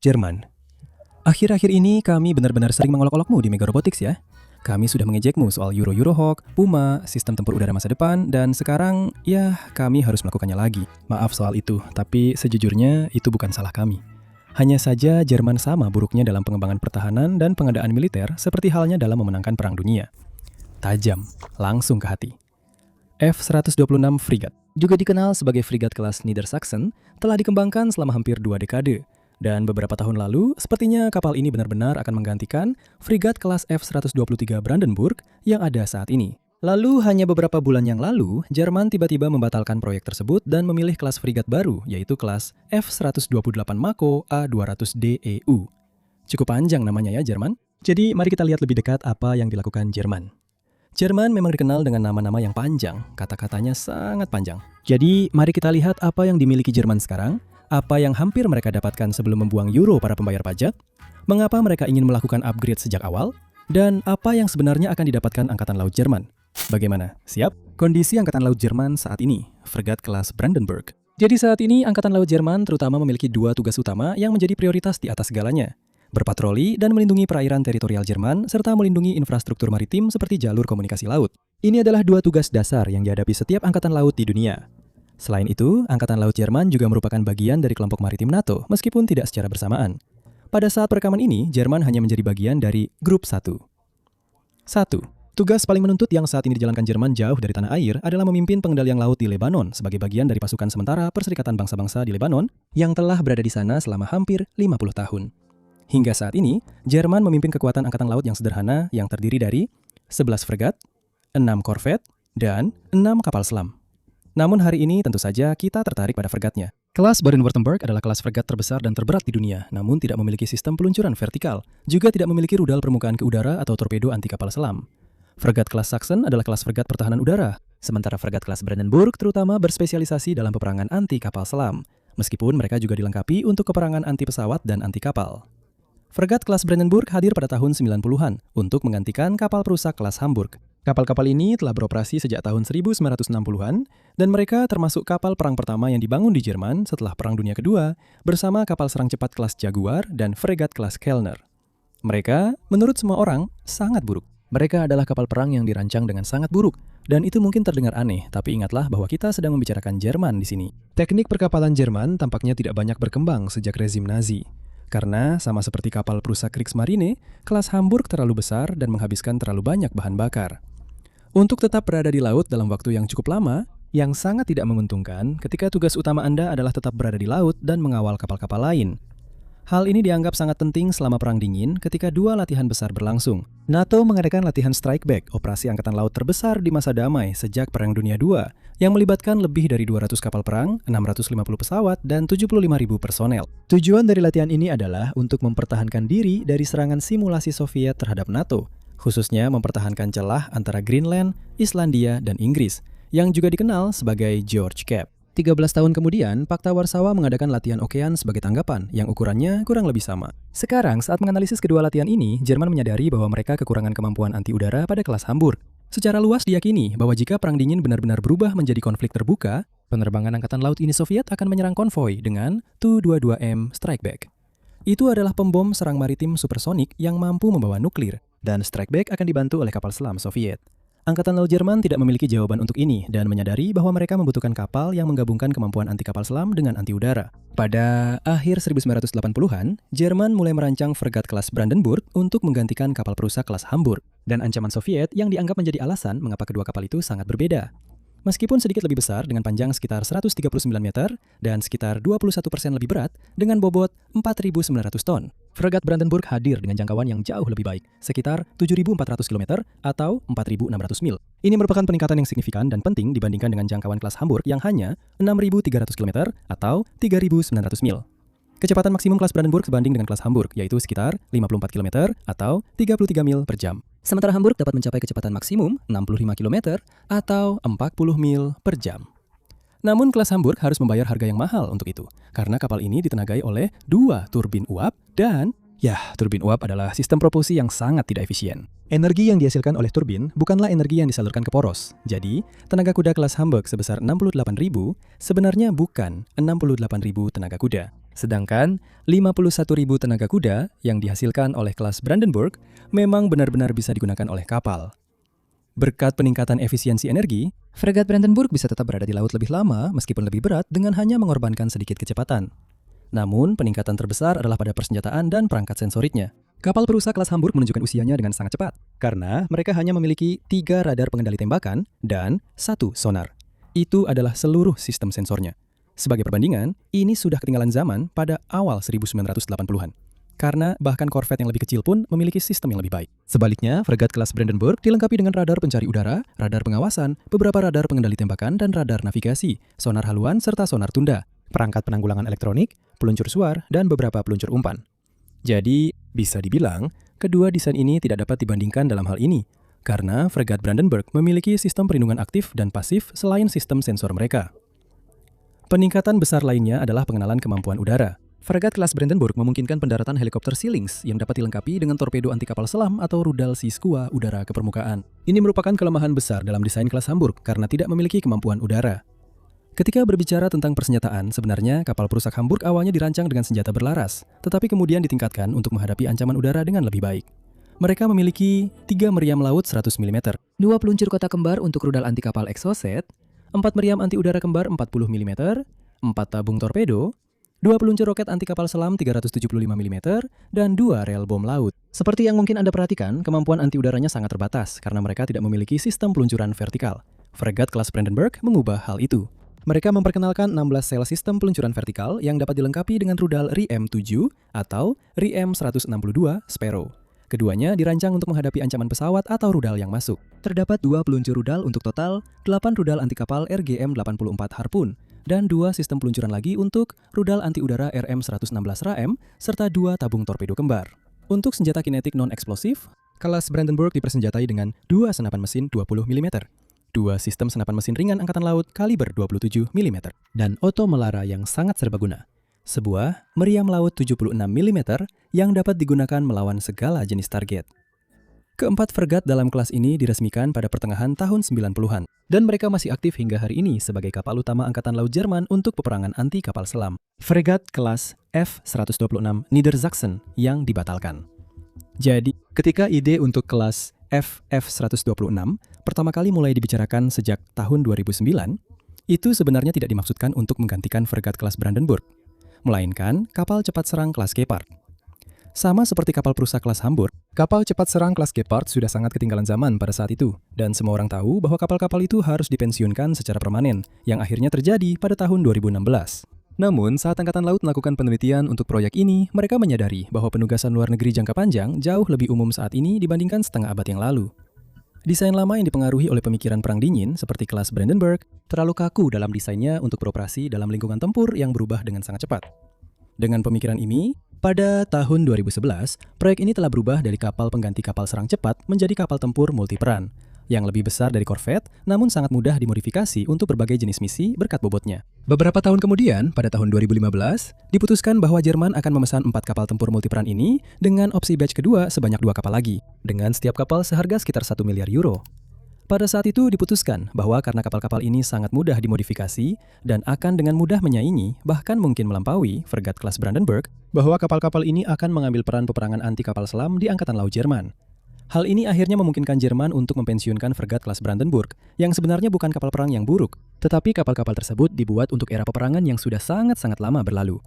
Jerman. Akhir-akhir ini kami benar-benar sering mengolok-olokmu di Mega Robotics ya. Kami sudah mengejekmu soal Eurohawk, Puma, sistem tempur udara masa depan, dan sekarang, ya, kami harus melakukannya lagi. Maaf soal itu, tapi sejujurnya itu bukan salah kami. Hanya saja Jerman sama buruknya dalam pengembangan pertahanan dan pengadaan militer seperti halnya dalam memenangkan Perang Dunia. Tajam, langsung ke hati. F-126 Frigate, juga dikenal sebagai frigat kelas Niedersachsen, telah dikembangkan selama hampir 2 dekade. Dan beberapa tahun lalu, sepertinya kapal ini benar-benar akan menggantikan frigat kelas F-123 Brandenburg yang ada saat ini. Lalu, hanya beberapa bulan yang lalu, Jerman tiba-tiba membatalkan proyek tersebut dan memilih kelas frigat baru, yaitu kelas F-128 Mako A200DEU. Cukup panjang namanya ya, Jerman. Jadi, mari kita lihat lebih dekat apa yang dilakukan Jerman. Jerman memang dikenal dengan nama-nama yang panjang, kata-katanya sangat panjang. Jadi, mari kita lihat apa yang dimiliki Jerman sekarang, apa yang hampir mereka dapatkan sebelum membuang euro para pembayar pajak, mengapa mereka ingin melakukan upgrade sejak awal, dan apa yang sebenarnya akan didapatkan Angkatan Laut Jerman. Bagaimana? Siap? Kondisi Angkatan Laut Jerman saat ini, frigat kelas Brandenburg. Jadi saat ini Angkatan Laut Jerman terutama memiliki 2 tugas utama yang menjadi prioritas di atas segalanya. Berpatroli dan melindungi perairan teritorial Jerman, serta melindungi infrastruktur maritim seperti jalur komunikasi laut. Ini adalah 2 tugas dasar yang dihadapi setiap angkatan laut di dunia. Selain itu, Angkatan Laut Jerman juga merupakan bagian dari kelompok maritim NATO, meskipun tidak secara bersamaan. Pada saat perekaman ini, Jerman hanya menjadi bagian dari Grup 1. 1. Tugas paling menuntut yang saat ini dijalankan Jerman jauh dari tanah air adalah memimpin pengendalian laut di Lebanon sebagai bagian dari pasukan sementara Perserikatan Bangsa-Bangsa di Lebanon yang telah berada di sana selama hampir 50 tahun. Hingga saat ini, Jerman memimpin kekuatan angkatan laut yang sederhana yang terdiri dari 11 fregat, 6 korvet, dan 6 kapal selam. Namun hari ini tentu saja kita tertarik pada fregatnya. Kelas Baden-Württemberg adalah kelas fregat terbesar dan terberat di dunia, namun tidak memiliki sistem peluncuran vertikal, juga tidak memiliki rudal permukaan ke udara atau torpedo anti kapal selam. Fregat kelas Sachsen adalah kelas fregat pertahanan udara, sementara fregat kelas Brandenburg terutama berspesialisasi dalam peperangan anti kapal selam, meskipun mereka juga dilengkapi untuk peperangan anti pesawat dan anti kapal. Fregat kelas Brandenburg hadir pada tahun 90-an untuk menggantikan kapal perusak kelas Hamburg. Kapal-kapal ini telah beroperasi sejak tahun 1960-an dan mereka termasuk kapal perang pertama yang dibangun di Jerman setelah Perang Dunia Kedua bersama kapal serang cepat kelas Jaguar dan fregat kelas Kellner. Mereka, menurut semua orang, sangat buruk. Mereka adalah kapal perang yang dirancang dengan sangat buruk dan itu mungkin terdengar aneh, tapi ingatlah bahwa kita sedang membicarakan Jerman di sini. Teknik perkapalan Jerman tampaknya tidak banyak berkembang sejak rezim Nazi. Karena sama seperti kapal perusak Kriegsmarine, kelas Hamburg terlalu besar dan menghabiskan terlalu banyak bahan bakar. Untuk tetap berada di laut dalam waktu yang cukup lama, yang sangat tidak menguntungkan ketika tugas utama Anda adalah tetap berada di laut dan mengawal kapal-kapal lain. Hal ini dianggap sangat penting selama Perang Dingin ketika 2 latihan besar berlangsung. NATO mengadakan latihan Strike Back, operasi angkatan laut terbesar di masa damai sejak Perang Dunia II, yang melibatkan lebih dari 200 kapal perang, 650 pesawat, dan 75.000 personel. Tujuan dari latihan ini adalah untuk mempertahankan diri dari serangan simulasi Soviet terhadap NATO, khususnya mempertahankan celah antara Greenland, Islandia, dan Inggris, yang juga dikenal sebagai George Gap. 13 tahun kemudian, Pakta Warsawa mengadakan latihan okean sebagai tanggapan yang ukurannya kurang lebih sama. Sekarang, saat menganalisis kedua latihan ini, Jerman menyadari bahwa mereka kekurangan kemampuan anti udara pada kelas Hamburg. Secara luas diyakini bahwa jika Perang Dingin benar-benar berubah menjadi konflik terbuka, penerbangan Angkatan Laut Uni Soviet akan menyerang konvoi dengan Tu-22M Strike Back. Itu adalah pembom serang maritim supersonik yang mampu membawa nuklir, dan Strike Back akan dibantu oleh kapal selam Soviet. Angkatan Laut Jerman tidak memiliki jawaban untuk ini dan menyadari bahwa mereka membutuhkan kapal yang menggabungkan kemampuan anti kapal selam dengan anti udara. Pada akhir 1980-an, Jerman mulai merancang fregat kelas Brandenburg untuk menggantikan kapal perusak kelas Hamburg dan ancaman Soviet yang dianggap menjadi alasan mengapa kedua kapal itu sangat berbeda. Meskipun sedikit lebih besar dengan panjang sekitar 139 meter dan sekitar 21% lebih berat dengan bobot 4.900 ton, fregat Brandenburg hadir dengan jangkauan yang jauh lebih baik, sekitar 7.400 km atau 4.600 mil. Ini merupakan peningkatan yang signifikan dan penting dibandingkan dengan jangkauan kelas Hamburg yang hanya 6.300 km atau 3.900 mil. Kecepatan maksimum kelas Brandenburg sebanding dengan kelas Hamburg, yaitu sekitar 54 km atau 33 mil per jam. Sementara Hamburg dapat mencapai kecepatan maksimum 65 km atau 40 mil per jam. Namun kelas Hamburg harus membayar harga yang mahal untuk itu, karena kapal ini ditenagai oleh 2 turbin uap dan, turbin uap adalah sistem propulsi yang sangat tidak efisien. Energi yang dihasilkan oleh turbin bukanlah energi yang disalurkan ke poros. Jadi, tenaga kuda kelas Hamburg sebesar 68.000 sebenarnya bukan 68.000 tenaga kuda. Sedangkan 51.000 tenaga kuda yang dihasilkan oleh kelas Brandenburg memang benar-benar bisa digunakan oleh kapal. Berkat peningkatan efisiensi energi, fregat Brandenburg bisa tetap berada di laut lebih lama meskipun lebih berat dengan hanya mengorbankan sedikit kecepatan. Namun, peningkatan terbesar adalah pada persenjataan dan perangkat sensoriknya. Kapal perusa kelas Hamburg menunjukkan usianya dengan sangat cepat, karena mereka hanya memiliki 3 radar pengendali tembakan dan 1 sonar. Itu adalah seluruh sistem sensornya. Sebagai perbandingan, ini sudah ketinggalan zaman pada awal 1980-an. Karena bahkan korvet yang lebih kecil pun memiliki sistem yang lebih baik. Sebaliknya, fregat kelas Brandenburg dilengkapi dengan radar pencari udara, radar pengawasan, beberapa radar pengendali tembakan dan radar navigasi, sonar haluan serta sonar tunda, perangkat penanggulangan elektronik, peluncur suar, dan beberapa peluncur umpan. Jadi, bisa dibilang, kedua desain ini tidak dapat dibandingkan dalam hal ini, karena fregat Brandenburg memiliki sistem perlindungan aktif dan pasif selain sistem sensor mereka. Peningkatan besar lainnya adalah pengenalan kemampuan udara. Fregat kelas Brandenburg memungkinkan pendaratan helikopter Sealings yang dapat dilengkapi dengan torpedo anti kapal selam atau rudal Sea-Skua udara ke permukaan. Ini merupakan kelemahan besar dalam desain kelas Hamburg karena tidak memiliki kemampuan udara. Ketika berbicara tentang persenjataan, sebenarnya kapal perusak Hamburg awalnya dirancang dengan senjata berlaras, tetapi kemudian ditingkatkan untuk menghadapi ancaman udara dengan lebih baik. Mereka memiliki 3 meriam laut 100 mm, 2 peluncur kotak kembar untuk rudal anti kapal Exocet, 4 meriam anti udara kembar 40 mm, 4 tabung torpedo, 2 peluncur roket anti kapal selam 375 mm, dan 2 rel bom laut. Seperti yang mungkin Anda perhatikan, kemampuan anti udaranya sangat terbatas karena mereka tidak memiliki sistem peluncuran vertikal. Fregat kelas Brandenburg mengubah hal itu. Mereka memperkenalkan 16 sel sistem peluncuran vertikal yang dapat dilengkapi dengan rudal RIM-7 atau RIM-162 Sparrow. Keduanya dirancang untuk menghadapi ancaman pesawat atau rudal yang masuk. Terdapat 2 peluncur rudal untuk total 8 rudal anti kapal RGM-84 Harpoon dan 2 sistem peluncuran lagi untuk rudal anti udara RM-116 RAM serta 2 tabung torpedo kembar. Untuk senjata kinetik non-eksplosif, kelas Brandenburg dipersenjatai dengan 2 senapan mesin 20 mm. 2 sistem senapan mesin ringan Angkatan Laut kaliber 27 mm, dan oto melara yang sangat serbaguna. Sebuah meriam laut 76 mm yang dapat digunakan melawan segala jenis target. Keempat fregat dalam kelas ini diresmikan pada pertengahan tahun 90-an, dan mereka masih aktif hingga hari ini sebagai kapal utama Angkatan Laut Jerman untuk peperangan anti kapal selam. Fregat kelas F-126 Niedersachsen yang dibatalkan. Jadi, ketika ide untuk kelas F-126 pertama kali mulai dibicarakan sejak tahun 2009, itu sebenarnya tidak dimaksudkan untuk menggantikan fregat kelas Brandenburg, melainkan kapal cepat serang kelas Gepard. Sama seperti kapal perusak kelas Hamburg, kapal cepat serang kelas Gepard sudah sangat ketinggalan zaman pada saat itu, dan semua orang tahu bahwa kapal-kapal itu harus dipensiunkan secara permanen, yang akhirnya terjadi pada tahun 2016. Namun, saat Angkatan Laut melakukan penelitian untuk proyek ini, mereka menyadari bahwa penugasan luar negeri jangka panjang jauh lebih umum saat ini dibandingkan setengah abad yang lalu. Desain lama yang dipengaruhi oleh pemikiran perang dingin seperti kelas Brandenburg terlalu kaku dalam desainnya untuk beroperasi dalam lingkungan tempur yang berubah dengan sangat cepat. Dengan pemikiran ini, pada tahun 2011, proyek ini telah berubah dari kapal pengganti kapal serang cepat menjadi kapal tempur multiperan, yang lebih besar dari korvet, namun sangat mudah dimodifikasi untuk berbagai jenis misi berkat bobotnya. Beberapa tahun kemudian, pada tahun 2015, diputuskan bahwa Jerman akan memesan 4 kapal tempur multiperan ini dengan opsi batch kedua sebanyak 2 kapal lagi, dengan setiap kapal seharga sekitar 1 miliar euro. Pada saat itu diputuskan bahwa karena kapal-kapal ini sangat mudah dimodifikasi dan akan dengan mudah menyaingi, bahkan mungkin melampaui fregat kelas Brandenburg, bahwa kapal-kapal ini akan mengambil peran peperangan anti kapal selam di Angkatan Laut Jerman. Hal ini akhirnya memungkinkan Jerman untuk mempensiunkan fregat kelas Brandenburg, yang sebenarnya bukan kapal perang yang buruk, tetapi kapal-kapal tersebut dibuat untuk era peperangan yang sudah sangat-sangat lama berlalu.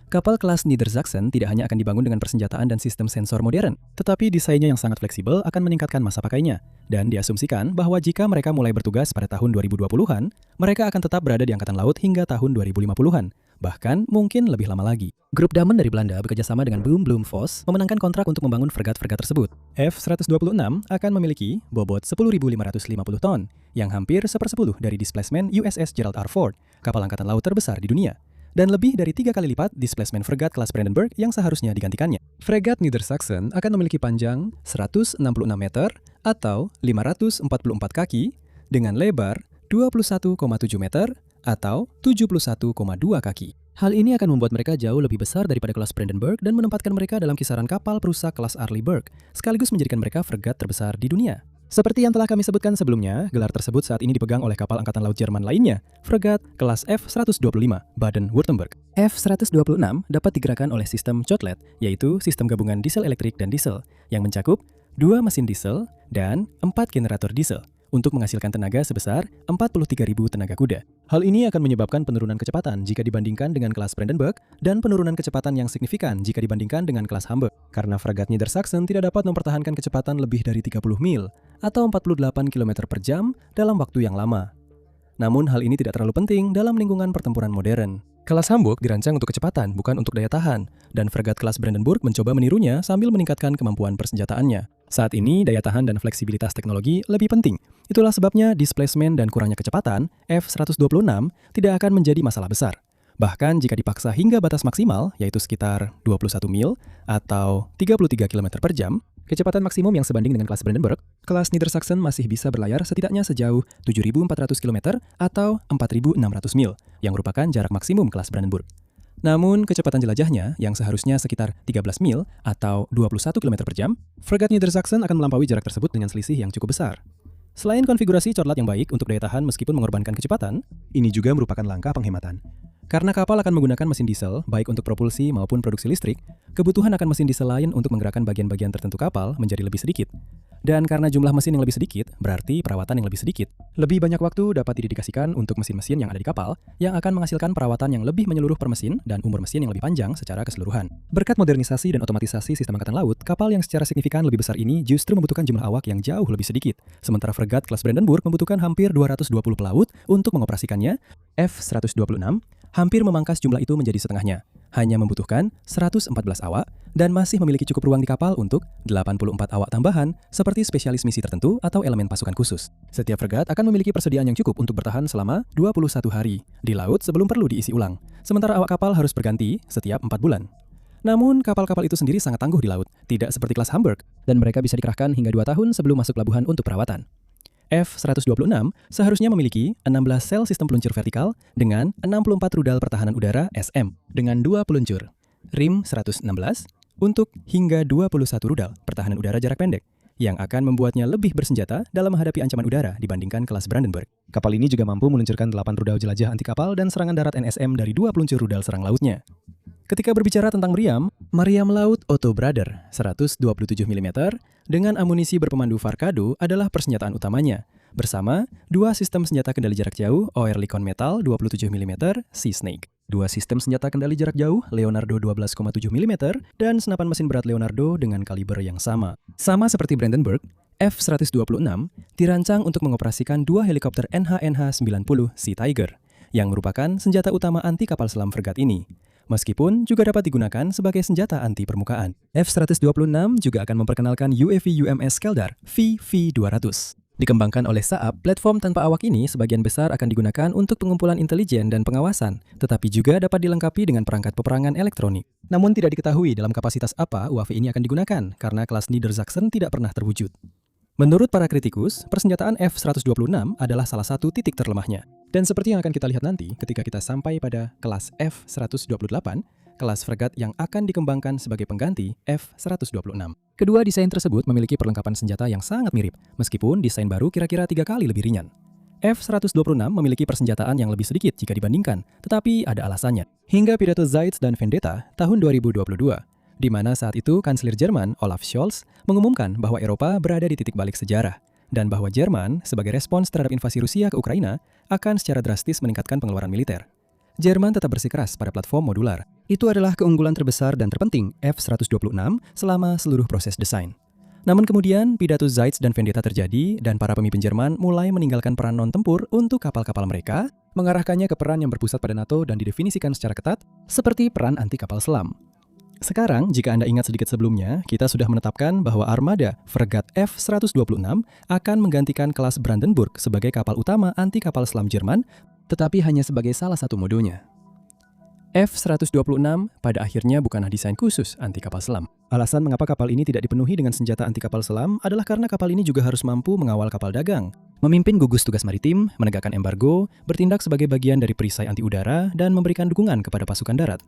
Kapal kelas Niedersachsen tidak hanya akan dibangun dengan persenjataan dan sistem sensor modern, tetapi desainnya yang sangat fleksibel akan meningkatkan masa pakainya, dan diasumsikan bahwa jika mereka mulai bertugas pada tahun 2020-an, mereka akan tetap berada di Angkatan Laut hingga tahun 2050-an, bahkan mungkin lebih lama lagi. Grup Damen dari Belanda bekerjasama dengan Boom Bloom Vos memenangkan kontrak untuk membangun fregat-fregat tersebut. F-126 akan memiliki bobot 10.550 ton, yang hampir 1/10 dari displacement USS Gerald R. Ford, kapal Angkatan Laut terbesar di dunia, dan lebih dari 3 kali lipat displacement fregat kelas Brandenburg yang seharusnya digantikannya. Fregat Niedersachsen akan memiliki panjang 166 meter atau 544 kaki dengan lebar 21,7 meter atau 71,2 kaki. Hal ini akan membuat mereka jauh lebih besar daripada kelas Brandenburg dan menempatkan mereka dalam kisaran kapal perusak kelas Arleigh Burke, sekaligus menjadikan mereka fregat terbesar di dunia. Seperti yang telah kami sebutkan sebelumnya, gelar tersebut saat ini dipegang oleh kapal Angkatan Laut Jerman lainnya, fregat kelas F-125 Baden-Württemberg. F-126 dapat digerakkan oleh sistem Chotlet, yaitu sistem gabungan diesel elektrik dan diesel, yang mencakup 2 mesin diesel dan 4 generator diesel, untuk menghasilkan tenaga sebesar 43.000 tenaga kuda. Hal ini akan menyebabkan penurunan kecepatan jika dibandingkan dengan kelas Brandenburg dan penurunan kecepatan yang signifikan jika dibandingkan dengan kelas Hamburg. Karena fregat Niedersachsen tidak dapat mempertahankan kecepatan lebih dari 30 mil atau 48 km per jam dalam waktu yang lama. Namun hal ini tidak terlalu penting dalam lingkungan pertempuran modern. Kelas Hamburg dirancang untuk kecepatan, bukan untuk daya tahan, dan fregat kelas Brandenburg mencoba menirunya sambil meningkatkan kemampuan persenjataannya. Saat ini, daya tahan dan fleksibilitas teknologi lebih penting. Itulah sebabnya displacement dan kurangnya kecepatan, F-126 tidak akan menjadi masalah besar. Bahkan jika dipaksa hingga batas maksimal, yaitu sekitar 21 mil atau 33 km per jam, kecepatan maksimum yang sebanding dengan kelas Brandenburg, kelas Niedersachsen masih bisa berlayar setidaknya sejauh 7.400 km atau 4.600 mil, yang merupakan jarak maksimum kelas Brandenburg. Namun, kecepatan jelajahnya yang seharusnya sekitar 13 mil atau 21 km per jam, fregat Niedersachsen akan melampaui jarak tersebut dengan selisih yang cukup besar. Selain konfigurasi Chotlet yang baik untuk daya tahan meskipun mengorbankan kecepatan, ini juga merupakan langkah penghematan. Karena kapal akan menggunakan mesin diesel, baik untuk propulsi maupun produksi listrik, kebutuhan akan mesin diesel lain untuk menggerakkan bagian-bagian tertentu kapal menjadi lebih sedikit. Dan karena jumlah mesin yang lebih sedikit, berarti perawatan yang lebih sedikit. Lebih banyak waktu dapat didedikasikan untuk mesin-mesin yang ada di kapal, yang akan menghasilkan perawatan yang lebih menyeluruh per mesin dan umur mesin yang lebih panjang secara keseluruhan. Berkat modernisasi dan otomatisasi sistem angkatan laut, kapal yang secara signifikan lebih besar ini justru membutuhkan jumlah awak yang jauh lebih sedikit. Sementara fregat kelas Brandenburg membutuhkan hampir 220 pelaut untuk mengoperasikannya. F-126 hampir memangkas jumlah itu menjadi setengahnya, hanya membutuhkan 114 awak dan masih memiliki cukup ruang di kapal untuk 84 awak tambahan seperti spesialis misi tertentu atau elemen pasukan khusus. Setiap fregat akan memiliki persediaan yang cukup untuk bertahan selama 21 hari di laut sebelum perlu diisi ulang, sementara awak kapal harus berganti setiap 4 bulan. Namun, kapal-kapal itu sendiri sangat tangguh di laut, tidak seperti kelas Hamburg, dan mereka bisa dikerahkan hingga 2 tahun sebelum masuk pelabuhan untuk perawatan. F-126 seharusnya memiliki 16 sel sistem peluncur vertikal dengan 64 rudal pertahanan udara SM dengan 2 peluncur, rim 116 untuk hingga 21 rudal pertahanan udara jarak pendek yang akan membuatnya lebih bersenjata dalam menghadapi ancaman udara dibandingkan kelas Brandenburg. Kapal ini juga mampu meluncurkan 8 rudal jelajah anti kapal dan serangan darat NSM dari 2 peluncur rudal serang lautnya. Ketika berbicara tentang meriam laut Otto Brader 127 mm dengan amunisi berpemandu Farkado adalah persenjataan utamanya, bersama 2 sistem senjata kendali jarak jauh Oerlikon Metal 27 mm Sea Snake, 2 sistem senjata kendali jarak jauh Leonardo 12,7 mm, dan senapan mesin berat Leonardo dengan kaliber yang sama. Sama seperti Brandenburg, F-126 dirancang untuk mengoperasikan 2 helikopter NH-90 Sea Tiger, yang merupakan senjata utama anti kapal selam fregat ini. Meskipun juga dapat digunakan sebagai senjata anti permukaan. F-126 juga akan memperkenalkan UAV UMS Skeldar VV-200. Dikembangkan oleh Saab, platform tanpa awak ini sebagian besar akan digunakan untuk pengumpulan intelijen dan pengawasan, tetapi juga dapat dilengkapi dengan perangkat peperangan elektronik. Namun tidak diketahui dalam kapasitas apa UAV ini akan digunakan, karena kelas Niedersachsen tidak pernah terwujud. Menurut para kritikus, persenjataan F-126 adalah salah satu titik terlemahnya. Dan seperti yang akan kita lihat nanti ketika kita sampai pada kelas F-128, kelas fregat yang akan dikembangkan sebagai pengganti F-126. Kedua desain tersebut memiliki perlengkapan senjata yang sangat mirip, meskipun desain baru kira-kira 3 kali lebih ringan. F-126 memiliki persenjataan yang lebih sedikit jika dibandingkan, tetapi ada alasannya. Hingga pidato Zeitz dan Vendetta tahun 2022, di mana saat itu Kanselir Jerman Olaf Scholz mengumumkan bahwa Eropa berada di titik balik sejarah, dan bahwa Jerman, sebagai respons terhadap invasi Rusia ke Ukraina, akan secara drastis meningkatkan pengeluaran militer. Jerman tetap bersikeras pada platform modular. Itu adalah keunggulan terbesar dan terpenting F-126 selama seluruh proses desain. Namun kemudian, pidato Zeitz dan Vendetta terjadi, dan para pemimpin Jerman mulai meninggalkan peran non-tempur untuk kapal-kapal mereka, mengarahkannya ke peran yang berpusat pada NATO dan didefinisikan secara ketat, seperti peran anti kapal selam. Sekarang, jika Anda ingat sedikit sebelumnya, kita sudah menetapkan bahwa armada fregat F-126 akan menggantikan kelas Brandenburg sebagai kapal utama anti kapal selam Jerman, tetapi hanya sebagai salah satu modenya. F-126 pada akhirnya bukanlah desain khusus anti kapal selam. Alasan mengapa kapal ini tidak dipenuhi dengan senjata anti kapal selam adalah karena kapal ini juga harus mampu mengawal kapal dagang, memimpin gugus tugas maritim, menegakkan embargo, bertindak sebagai bagian dari perisai anti udara, dan memberikan dukungan kepada pasukan darat.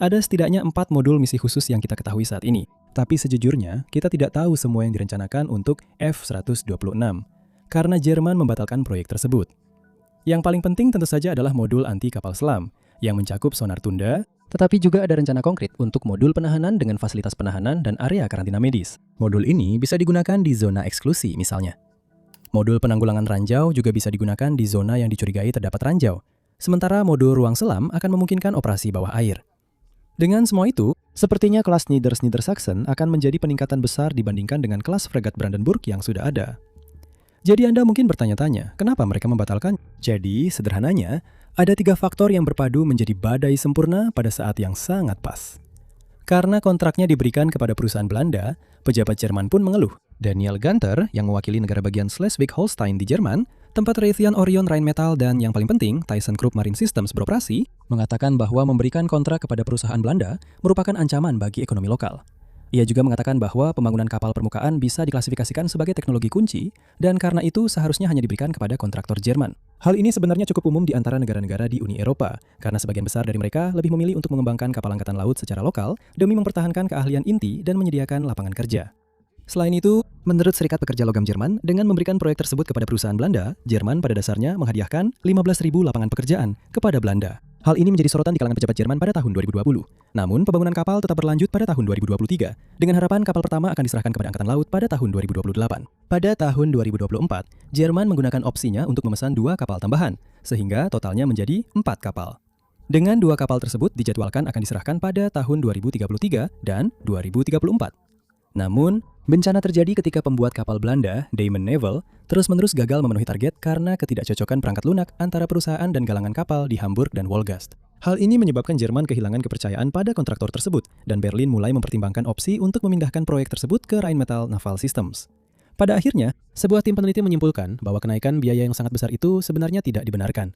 Ada setidaknya 4 modul misi khusus yang kita ketahui saat ini. Tapi sejujurnya, kita tidak tahu semua yang direncanakan untuk F-126, karena Jerman membatalkan proyek tersebut. Yang paling penting tentu saja adalah modul anti kapal selam, yang mencakup sonar tunda, tetapi juga ada rencana konkret untuk modul penahanan dengan fasilitas penahanan dan area karantina medis. Modul ini bisa digunakan di zona eksklusi misalnya. Modul penanggulangan ranjau juga bisa digunakan di zona yang dicurigai terdapat ranjau, sementara modul ruang selam akan memungkinkan operasi bawah air. Dengan semua itu, sepertinya kelas Niedersachsen akan menjadi peningkatan besar dibandingkan dengan kelas fregat Brandenburg yang sudah ada. Jadi Anda mungkin bertanya-tanya, kenapa mereka membatalkan? Jadi, sederhananya, ada 3 faktor yang berpadu menjadi badai sempurna pada saat yang sangat pas. Karena kontraknya diberikan kepada perusahaan Belanda, pejabat Jerman pun mengeluh. Daniel Ganter, yang mewakili negara bagian Schleswig-Holstein di Jerman, tempat Raytheon Orion Rheinmetall dan yang paling penting, ThyssenKrupp Marine Systems beroperasi, mengatakan bahwa memberikan kontrak kepada perusahaan Belanda merupakan ancaman bagi ekonomi lokal. Ia juga mengatakan bahwa pembangunan kapal permukaan bisa diklasifikasikan sebagai teknologi kunci, dan karena itu seharusnya hanya diberikan kepada kontraktor Jerman. Hal ini sebenarnya cukup umum di antara negara-negara di Uni Eropa, karena sebagian besar dari mereka lebih memilih untuk mengembangkan kapal angkatan laut secara lokal demi mempertahankan keahlian inti dan menyediakan lapangan kerja. Selain itu, menurut Serikat Pekerja Logam Jerman, dengan memberikan proyek tersebut kepada perusahaan Belanda, Jerman pada dasarnya menghadiahkan 15.000 lapangan pekerjaan kepada Belanda. Hal ini menjadi sorotan di kalangan pejabat Jerman pada tahun 2020. Namun, pembangunan kapal tetap berlanjut pada tahun 2023, dengan harapan kapal pertama akan diserahkan kepada Angkatan Laut pada tahun 2028. Pada tahun 2024, Jerman menggunakan opsinya untuk memesan 2 kapal tambahan, sehingga totalnya menjadi 4 kapal. Dengan 2 kapal tersebut dijadwalkan akan diserahkan pada tahun 2033 dan 2034. Namun, bencana terjadi ketika pembuat kapal Belanda, Damen Naval, terus-menerus gagal memenuhi target karena ketidakcocokan perangkat lunak antara perusahaan dan galangan kapal di Hamburg dan Wolgast. Hal ini menyebabkan Jerman kehilangan kepercayaan pada kontraktor tersebut, dan Berlin mulai mempertimbangkan opsi untuk memindahkan proyek tersebut ke Rheinmetall Naval Systems. Pada akhirnya, sebuah tim peneliti menyimpulkan bahwa kenaikan biaya yang sangat besar itu sebenarnya tidak dibenarkan.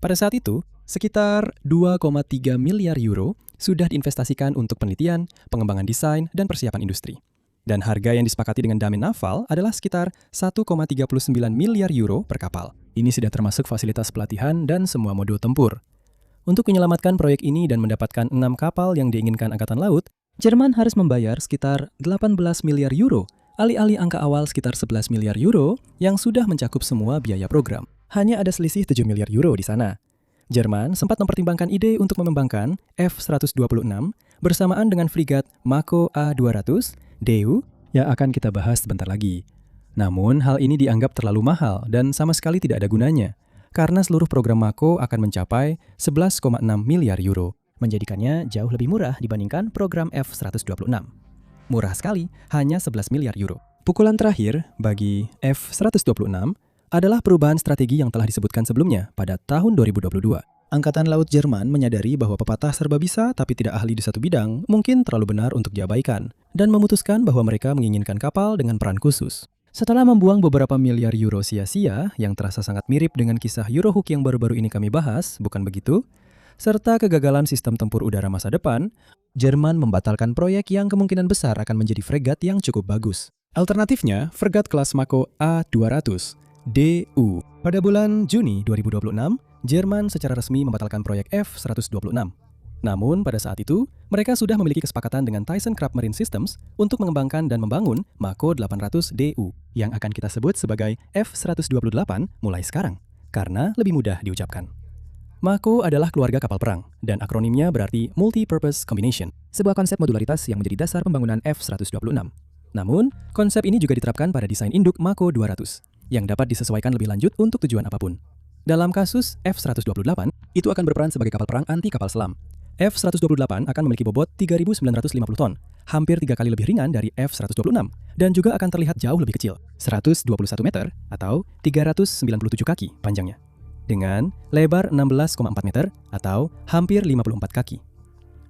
Pada saat itu, sekitar 2,3 miliar euro sudah diinvestasikan untuk penelitian, pengembangan desain, dan persiapan industri. Dan harga yang disepakati dengan Damen Naval adalah sekitar 1,39 miliar euro per kapal. Ini sudah termasuk fasilitas pelatihan dan semua modul tempur. Untuk menyelamatkan proyek ini dan mendapatkan 6 kapal yang diinginkan Angkatan Laut, Jerman harus membayar sekitar 18 miliar euro, alih-alih angka awal sekitar 11 miliar euro yang sudah mencakup semua biaya program. Hanya ada selisih 7 miliar euro di sana. Jerman sempat mempertimbangkan ide untuk mengembangkan F-126 bersamaan dengan frigat Mako A-200 DEU yang akan kita bahas sebentar lagi. Namun, hal ini dianggap terlalu mahal dan sama sekali tidak ada gunanya, karena seluruh program Mako akan mencapai 11,6 miliar euro, menjadikannya jauh lebih murah dibandingkan program F-126. Murah sekali, hanya 11 miliar euro. Pukulan terakhir bagi F-126 adalah perubahan strategi yang telah disebutkan sebelumnya pada tahun 2022. Angkatan Laut Jerman menyadari bahwa pepatah serba bisa tapi tidak ahli di satu bidang mungkin terlalu benar untuk diabaikan, dan memutuskan bahwa mereka menginginkan kapal dengan peran khusus. Setelah membuang beberapa miliar euro sia-sia yang terasa sangat mirip dengan kisah Eurohook yang baru-baru ini kami bahas, bukan begitu? Serta kegagalan sistem tempur udara masa depan, Jerman membatalkan proyek yang kemungkinan besar akan menjadi fregat yang cukup bagus. Alternatifnya, fregat kelas Mako A-200 DU. Pada bulan Juni 2026, Jerman secara resmi membatalkan proyek F-126. Namun, pada saat itu, mereka sudah memiliki kesepakatan dengan ThyssenKrupp Marine Systems untuk mengembangkan dan membangun Mako 800 DU, yang akan kita sebut sebagai F-128 mulai sekarang, karena lebih mudah diucapkan. Mako adalah keluarga kapal perang, dan akronimnya berarti Multi-Purpose Combination, sebuah konsep modularitas yang menjadi dasar pembangunan F-126. Namun, konsep ini juga diterapkan pada desain induk Mako 200, yang dapat disesuaikan lebih lanjut untuk tujuan apapun. Dalam kasus F-128, itu akan berperan sebagai kapal perang anti kapal selam. F-128 akan memiliki bobot 3.950 ton, hampir 3 kali lebih ringan dari F-126, dan juga akan terlihat jauh lebih kecil, 121 meter atau 397 kaki panjangnya, dengan lebar 16,4 meter atau hampir 54 kaki.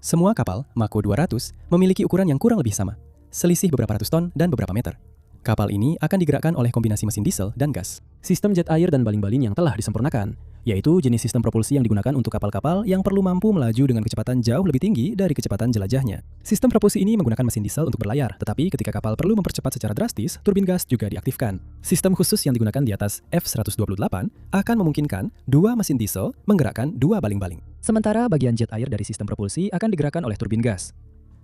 Semua kapal Mako 200 memiliki ukuran yang kurang lebih sama, selisih beberapa ratus ton dan beberapa meter. Kapal ini akan digerakkan oleh kombinasi mesin diesel dan gas, sistem jet air dan baling-baling yang telah disempurnakan, yaitu jenis sistem propulsi yang digunakan untuk kapal-kapal yang perlu mampu melaju dengan kecepatan jauh lebih tinggi dari kecepatan jelajahnya. Sistem propulsi ini menggunakan mesin diesel untuk berlayar, tetapi ketika kapal perlu mempercepat secara drastis, turbin gas juga diaktifkan. Sistem khusus yang digunakan di atas F-128 akan memungkinkan 2 mesin diesel menggerakkan 2 baling-baling. Sementara bagian jet air dari sistem propulsi akan digerakkan oleh turbin gas.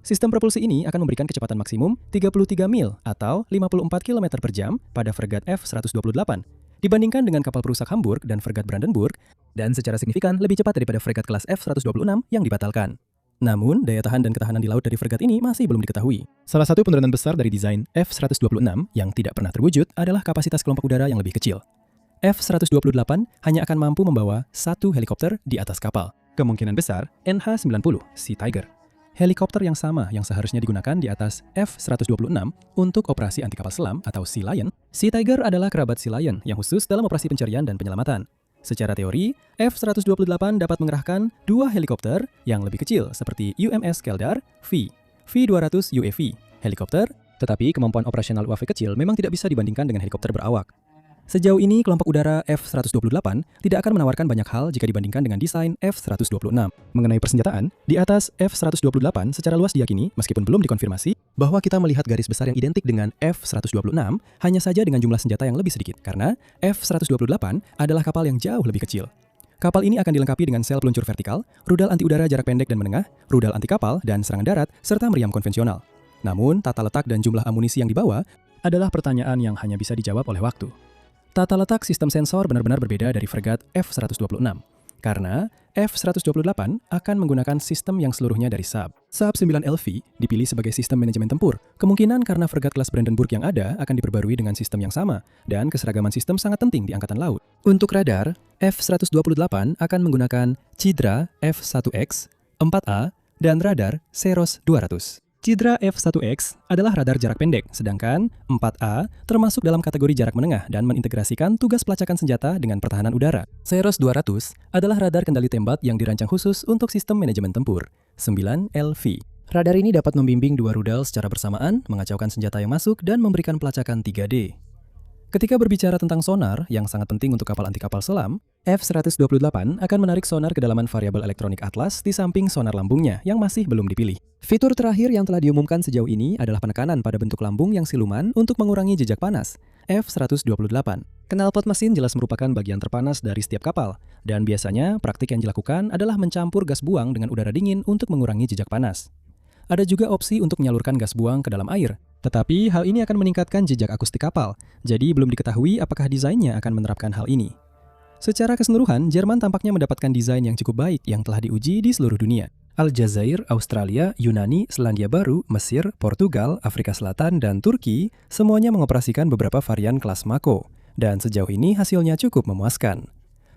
Sistem propulsi ini akan memberikan kecepatan maksimum 33 mil atau 54 km per jam pada fregat F-128 dibandingkan dengan kapal perusak Hamburg dan fregat Brandenburg, dan secara signifikan lebih cepat daripada fregat kelas F-126 yang dibatalkan. Namun, daya tahan dan ketahanan di laut dari fregat ini masih belum diketahui. Salah satu penurunan besar dari desain F-126 yang tidak pernah terwujud adalah kapasitas kelompok udara yang lebih kecil. F-128 hanya akan mampu membawa satu helikopter di atas kapal. Kemungkinan besar NH-90 Sea Tiger. Helikopter yang sama yang seharusnya digunakan di atas F-126 untuk operasi anti kapal selam atau Sea Lion. Sea Tiger adalah kerabat Sea Lion yang khusus dalam operasi pencarian dan penyelamatan. Secara teori, F-128 dapat mengerahkan dua helikopter yang lebih kecil seperti UMS Keldar V200 UAV helikopter, tetapi kemampuan operasional UAV kecil memang tidak bisa dibandingkan dengan helikopter berawak. Sejauh ini, kelompok udara F-128 tidak akan menawarkan banyak hal jika dibandingkan dengan desain F-126. Mengenai persenjataan, di atas F-128 secara luas diyakini, meskipun belum dikonfirmasi, bahwa kita melihat garis besar yang identik dengan F-126 hanya saja dengan jumlah senjata yang lebih sedikit, karena F-128 adalah kapal yang jauh lebih kecil. Kapal ini akan dilengkapi dengan sel peluncur vertikal, rudal anti udara jarak pendek dan menengah, rudal anti kapal dan serangan darat, serta meriam konvensional. Namun, tata letak dan jumlah amunisi yang dibawa adalah pertanyaan yang hanya bisa dijawab oleh waktu. Tata letak sistem sensor benar-benar berbeda dari fregat F-126, karena F-128 akan menggunakan sistem yang seluruhnya dari SAB. SAB 9LV dipilih sebagai sistem manajemen tempur, kemungkinan karena fregat kelas Brandenburg yang ada akan diperbarui dengan sistem yang sama, dan keseragaman sistem sangat penting di Angkatan Laut. Untuk radar, F-128 akan menggunakan Cidra F-1X, 4A, dan radar Ceros 200. Cidra F-1X adalah radar jarak pendek, sedangkan 4A termasuk dalam kategori jarak menengah dan mengintegrasikan tugas pelacakan senjata dengan pertahanan udara. Ceros 200 adalah radar kendali tembak yang dirancang khusus untuk sistem manajemen tempur, 9LV. Radar ini dapat membimbing dua rudal secara bersamaan, mengacaukan senjata yang masuk, dan memberikan pelacakan 3D. Ketika berbicara tentang sonar, yang sangat penting untuk kapal anti kapal selam, F-128 akan menarik sonar kedalaman variabel elektronik Atlas di samping sonar lambungnya yang masih belum dipilih. Fitur terakhir yang telah diumumkan sejauh ini adalah penekanan pada bentuk lambung yang siluman untuk mengurangi jejak panas, F-128. Knalpot mesin jelas merupakan bagian terpanas dari setiap kapal, dan biasanya praktik yang dilakukan adalah mencampur gas buang dengan udara dingin untuk mengurangi jejak panas. Ada juga opsi untuk menyalurkan gas buang ke dalam air, tetapi hal ini akan meningkatkan jejak akustik kapal, jadi belum diketahui apakah desainnya akan menerapkan hal ini. Secara keseluruhan, Jerman tampaknya mendapatkan desain yang cukup baik yang telah diuji di seluruh dunia. Aljazair, Australia, Yunani, Selandia Baru, Mesir, Portugal, Afrika Selatan, dan Turki semuanya mengoperasikan beberapa varian kelas Mako, dan sejauh ini hasilnya cukup memuaskan.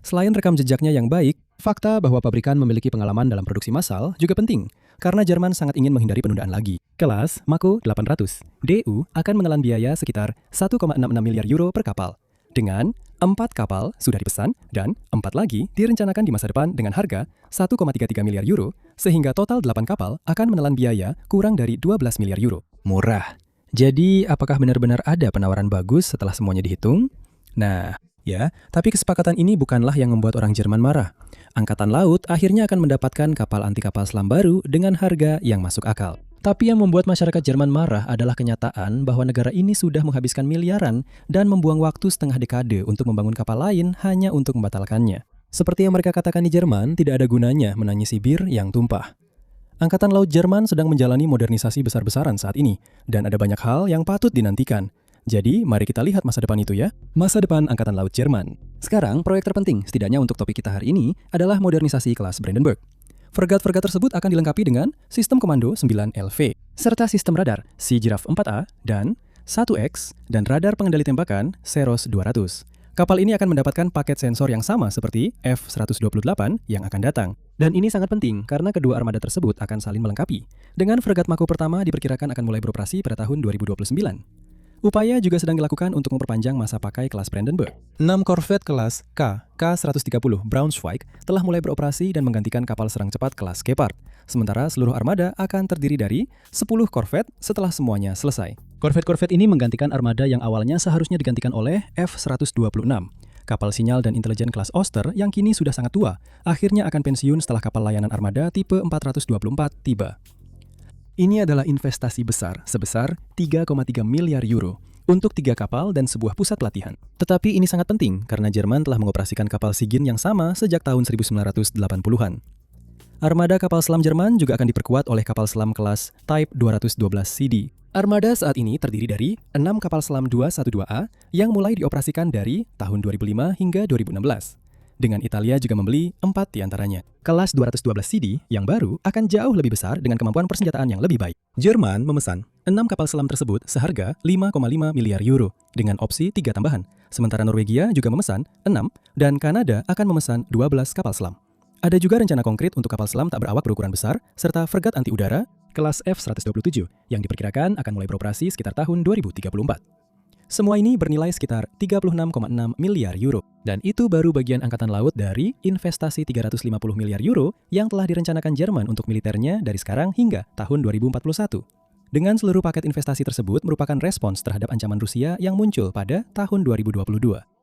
Selain rekam jejaknya yang baik, fakta bahwa pabrikan memiliki pengalaman dalam produksi massal juga penting, karena Jerman sangat ingin menghindari penundaan lagi. Kelas Mako 800, DU akan menelan biaya sekitar 1,66 miliar euro per kapal. Dengan 4 kapal sudah dipesan dan 4 lagi direncanakan di masa depan dengan harga 1,33 miliar euro, sehingga total 8 kapal akan menelan biaya kurang dari 12 miliar euro. Murah. Jadi, apakah benar-benar ada penawaran bagus setelah semuanya dihitung? Nah, ya, tapi kesepakatan ini bukanlah yang membuat orang Jerman marah. Angkatan Laut akhirnya akan mendapatkan kapal anti kapal selam baru dengan harga yang masuk akal. Tapi yang membuat masyarakat Jerman marah adalah kenyataan bahwa negara ini sudah menghabiskan miliaran dan membuang waktu setengah dekade untuk membangun kapal lain hanya untuk membatalkannya. Seperti yang mereka katakan di Jerman, tidak ada gunanya menangisi bir yang tumpah. Angkatan Laut Jerman sedang menjalani modernisasi besar-besaran saat ini, dan ada banyak hal yang patut dinantikan. Jadi, mari kita lihat masa depan itu ya. Masa depan Angkatan Laut Jerman. Sekarang, proyek terpenting, setidaknya untuk topik kita hari ini, adalah modernisasi kelas Brandenburg. Fregat-fregat tersebut akan dilengkapi dengan sistem komando 9LV, serta sistem radar Sea Giraffe 4A dan 1X, dan radar pengendali tembakan Ceros 200. Kapal ini akan mendapatkan paket sensor yang sama seperti F-128 yang akan datang. Dan ini sangat penting karena kedua armada tersebut akan saling melengkapi. Dengan fregat Mako pertama diperkirakan akan mulai beroperasi pada tahun 2029. Upaya juga sedang dilakukan untuk memperpanjang masa pakai kelas Brandenburg. 6 korvet kelas K-130 Braunschweig telah mulai beroperasi dan menggantikan kapal serang cepat kelas Gepard. Sementara seluruh armada akan terdiri dari 10 korvet setelah semuanya selesai. Korvet-korvet ini menggantikan armada yang awalnya seharusnya digantikan oleh F-126. Kapal sinyal dan intelijen kelas Oster yang kini sudah sangat tua, akhirnya akan pensiun setelah kapal layanan armada tipe 424 tiba. Ini adalah investasi besar sebesar 3,3 miliar euro untuk 3 kapal dan sebuah pusat pelatihan. Tetapi ini sangat penting karena Jerman telah mengoperasikan kapal Sigyn yang sama sejak tahun 1980-an. Armada kapal selam Jerman juga akan diperkuat oleh kapal selam kelas Type 212 CD. Armada saat ini terdiri dari 6 kapal selam 212A yang mulai dioperasikan dari tahun 2005 hingga 2016. Dengan Italia juga membeli 4 diantaranya. Kelas 212 CD yang baru akan jauh lebih besar dengan kemampuan persenjataan yang lebih baik. Jerman memesan 6 kapal selam tersebut seharga 5,5 miliar euro dengan opsi 3 tambahan. Sementara Norwegia juga memesan 6 dan Kanada akan memesan 12 kapal selam. Ada juga rencana konkret untuk kapal selam tak berawak berukuran besar serta fregat anti udara kelas F-127 yang diperkirakan akan mulai beroperasi sekitar tahun 2034. Semua ini bernilai sekitar 36,6 miliar euro. Dan itu baru bagian angkatan laut dari investasi 350 miliar euro yang telah direncanakan Jerman untuk militernya dari sekarang hingga tahun 2041. Dengan seluruh paket investasi tersebut merupakan respons terhadap ancaman Rusia yang muncul pada tahun 2022.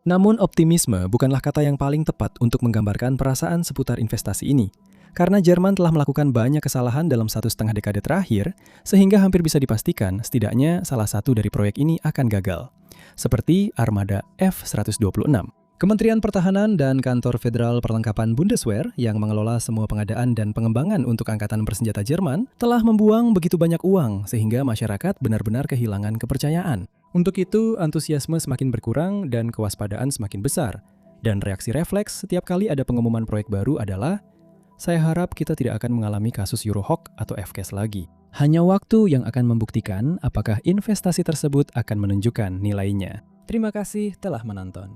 Namun optimisme bukanlah kata yang paling tepat untuk menggambarkan perasaan seputar investasi ini. Karena Jerman telah melakukan banyak kesalahan dalam 1,5 dekade terakhir, sehingga hampir bisa dipastikan setidaknya salah satu dari proyek ini akan gagal. Seperti Armada F-126. Kementerian Pertahanan dan Kantor Federal Perlengkapan Bundeswehr yang mengelola semua pengadaan dan pengembangan untuk Angkatan Bersenjata Jerman telah membuang begitu banyak uang sehingga masyarakat benar-benar kehilangan kepercayaan. Untuk itu, antusiasme semakin berkurang dan kewaspadaan semakin besar. Dan reaksi refleks setiap kali ada pengumuman proyek baru adalah, saya harap kita tidak akan mengalami kasus Eurohawk atau FCAS lagi. Hanya waktu yang akan membuktikan apakah investasi tersebut akan menunjukkan nilainya. Terima kasih telah menonton.